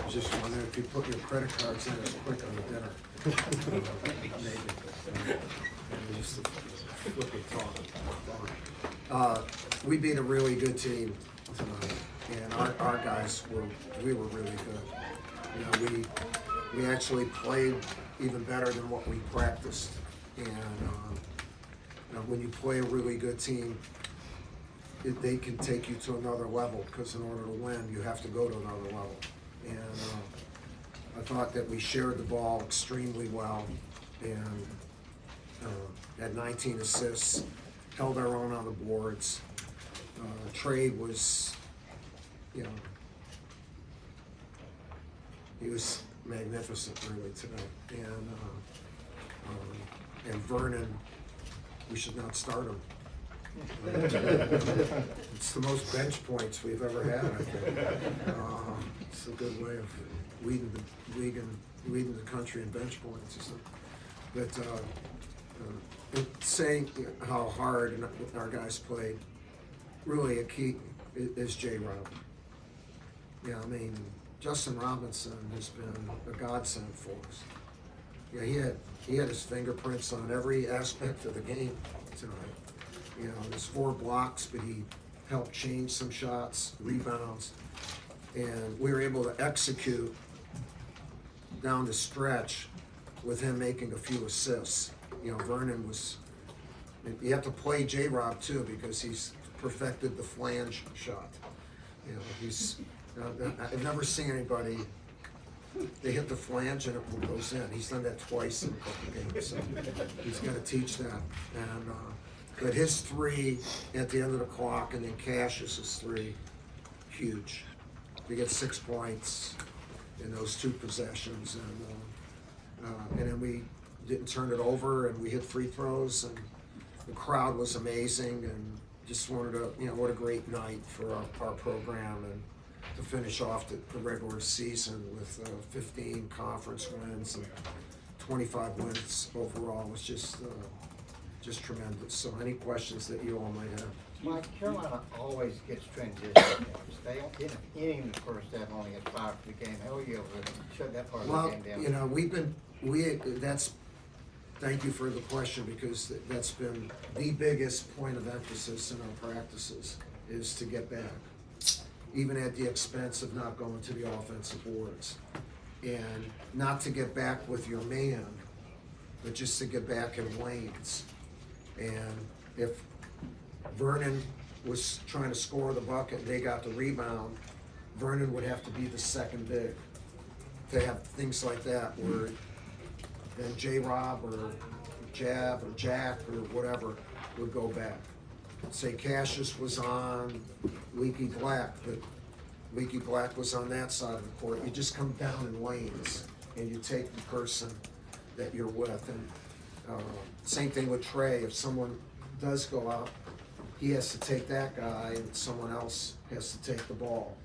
Just wondering if you put your credit cards in as quick on the dinner. Maybe. Just a flip of talk. We beat a really good team tonight, and our guys were really good. You know, we actually played even better than what we practiced. And you know, when you play a really good team, they can take you to another level, because in order to win, you have to go to another level. And I thought that we shared the ball extremely well, and had 19 assists, held our own on the boards. Trey was, you know, he was magnificent really tonight. And Vernon, we should not start him. It's the most bench points we've ever had, I think. It's a good way of leading the league and leading the country in bench points, isn't it? But saying how hard our guys played, really a key is J-Rob. Yeah, I mean, Justin Robinson has been a godsend for us. Yeah, he had his fingerprints on every aspect of the game tonight. You know, there's 4 blocks, but he helped change some shots, rebounds, and we were able to execute down the stretch with him making a few assists. You know, Vernon was, you have to play J-Rob too, because he's perfected the flange shot. You know, I've never seen anybody, they hit the flange and it goes in. He's done that twice in a couple games, so he's got to teach that. And but his 3 at the end of the clock, and then Cassius's 3, huge. We get 6 points in those 2 possessions, and then we didn't turn it over, and we hit free throws, and the crowd was amazing, and just wanted to, you know, what a great night for our program, and to finish off the regular season with 15 conference wins and 25 wins overall was just tremendous. So any questions that you all might have? Mike, Carolina always gets transition. They don't get an inning the first half, only get 5 for the game. How are you able to shut that part of the game down? You know, thank you for the question, because that's been the biggest point of emphasis in our practices, is to get back, even at the expense of not going to the offensive boards. And not to get back with your man, but just to get back in lanes. And if Vernon was trying to score the bucket and they got the rebound, Vernon would have to be the second big to have things like that, where then J-Rob or Jab or Jack or whatever would go back. Say Cassius was on Leaky Black, but Leaky Black was on that side of the court. You just come down in lanes and you take the person that you're with. And same thing with Trey. If someone does go out, he has to take that guy, and someone else has to take the ball.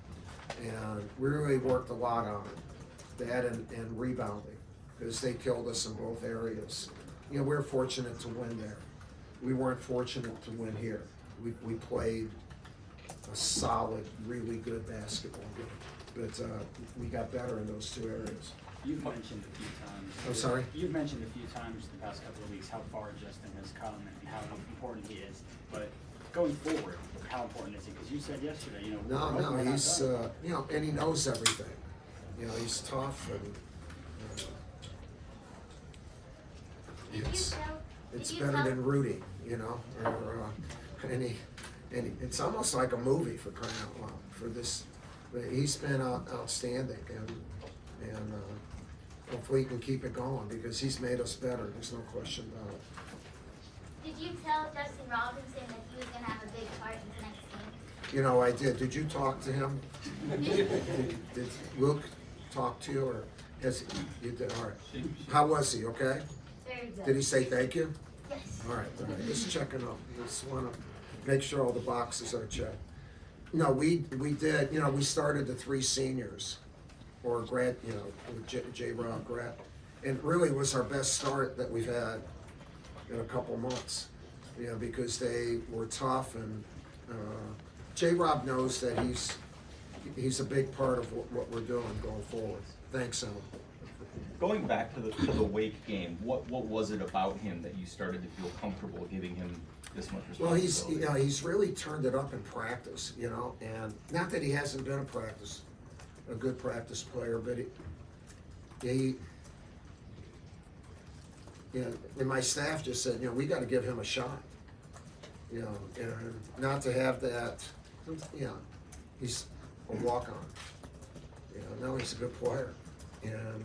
And we really worked a lot on it, that and rebounding, because they killed us in both areas. You know, we're fortunate to win there. We weren't fortunate to win here. We played a solid, really good basketball game, but we got better in those 2 areas. You've mentioned a few times. I'm sorry? You've mentioned a few times the past couple of weeks how far Justin has come and how important he is. But going forward, how important is he? Because you said yesterday, you know. No, he's you know, and he knows everything. You know, he's tough, and it's better than Rudy, you know, or and it's almost like a movie, for crying out loud, for this. But he's been outstanding, and hopefully he can keep it going, because he's made us better. There's no question about it. Did you tell Justin Robinson that he was going to have a big part in tonight's game? You know, I did. Did you talk to him? Did Luke talk to you, or has he? You did. All right. How was he? Okay. Very good. Did he say thank you? Yes. All right. Just checking up. Just want to make sure all the boxes are checked. No, we did. You know, we started the 3 seniors, or grad. You know, with J-Rob grad, and really was our best start that we've had in a couple months. You know, because they were tough, and J-Rob knows that he's a big part of what we're doing going forward. Thanks, Alan. Going back to the Wake game, what was it about him that you started to feel comfortable giving him this much Well, responsibility? he's really turned it up in practice, and not that he hasn't been a good practice player, but and my staff just said, we got to give him a shot, and not to have that, he's a walk-on, now he's a good player, and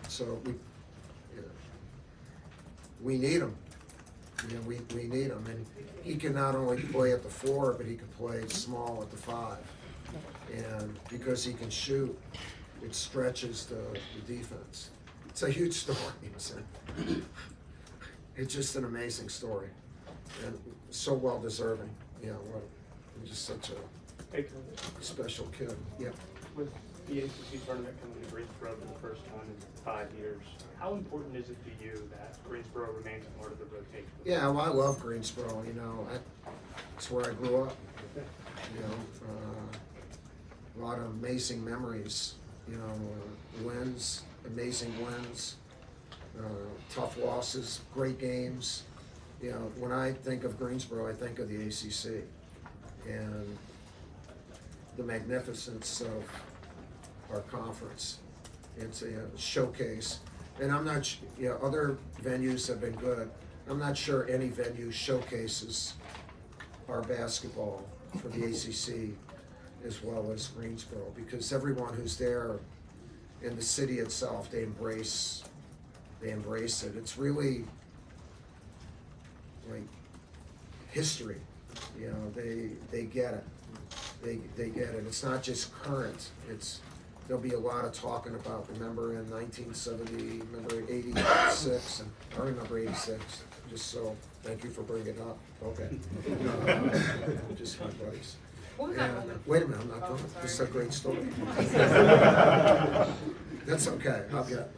so we need him. We need him, and he can not only play at the 4, but he can play small at the 5. And because he can shoot, it stretches the defense. It's a huge story. It's just an amazing story, and so well deserving. Just such a special kid. Yeah. With the ACC tournament coming to Greensboro for the first time in 5 years, how important is it to you that Greensboro remains a part of the rotation? Yeah, well, I love Greensboro. It's where I grew up. A lot of amazing memories. Wins, amazing wins, tough losses, great games. When I think of Greensboro, I think of the ACC and the magnificence of our conference. It's a showcase, and I'm not. Other venues have been good. I'm not sure any venue showcases our basketball for the ACC as well as Greensboro, because everyone who's there in the city itself, they embrace it. It's really like history. They get it. They get it. It's not just current. There'll be a lot of talking about, remember in 1970, remember 86, and I remember 86, just so, thank you for bringing it up. Okay. Just my buddies. What was that moment? Wait a minute, I'm not done. Sorry. This is a great story. That's okay, I'll get it.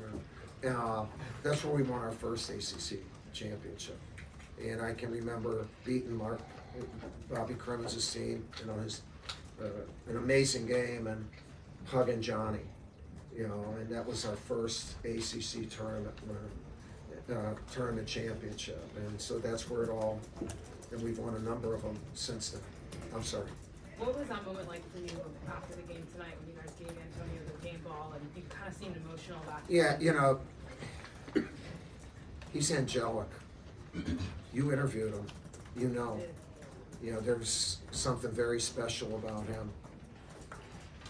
That's where we won our first ACC championship. And I can remember beating Bobby Crimmins' team, his an amazing game, and hugging Johnny, and that was our first ACC tournament championship, and so that's where it all, and we've won a number of them since then. I'm sorry. What was that moment like for you after the game tonight when you guys gave Antonio the game ball and you kind of seemed emotional about it? Yeah, he's angelic. You interviewed him, there's something very special about him.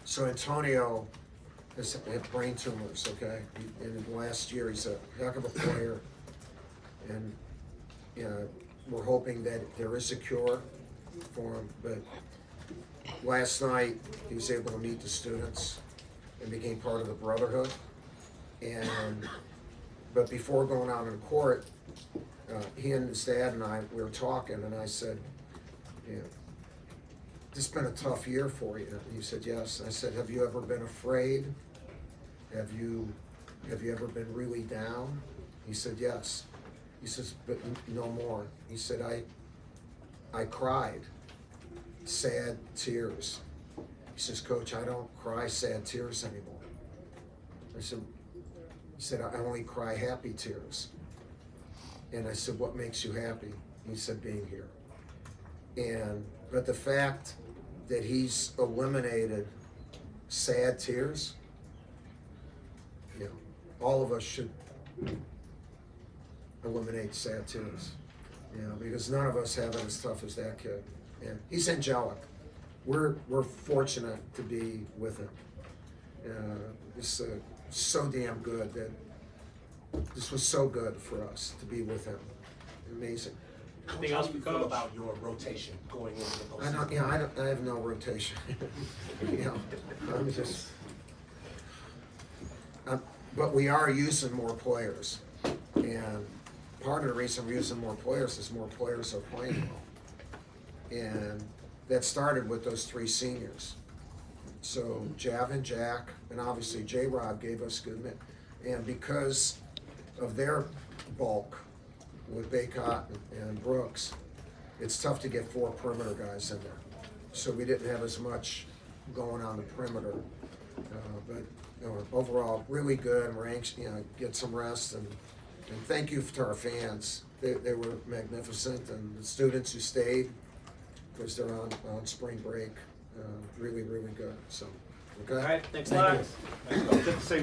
So Antonio has had brain tumors, okay? And last year he's a heck of a player. And we're hoping that there is a cure for him. But last night he was able to meet the students and became part of the brotherhood. But before going out on court, he and his dad and I, we were talking, and I said, this has been a tough year for you. And he said, yes. I said, have you ever been afraid? Have you ever been really down? He said, yes. He says, but no more. He said, I cried sad tears. He says, Coach, I don't cry sad tears anymore. He said, I only cry happy tears. And I said, what makes you happy? He said, being here. But the fact that he's eliminated sad tears, all of us should eliminate sad tears, because none of us have it as tough as that kid. And he's angelic. We're fortunate to be with him. It's so damn good that this was so good for us to be with him. Amazing. Anything else we feel about your rotation going into the postseason? I have no rotation. I'm just. But we are using more players, and part of the reason we're using more players is more players are playing well, and that started with those 3 seniors. So Javin, Jack, and obviously J-Rob gave us good, and because of their bulk with Baycott and Brooks, it's tough to get 4 perimeter guys in there. so we didn't have as much going on the perimeter. But overall, really good, and we're anxious, get some rest, and thank you to our fans. They were magnificent, and the students who stayed, because they're on spring break, really, really good, so, okay? All right, thanks a Thank lot. you. At the same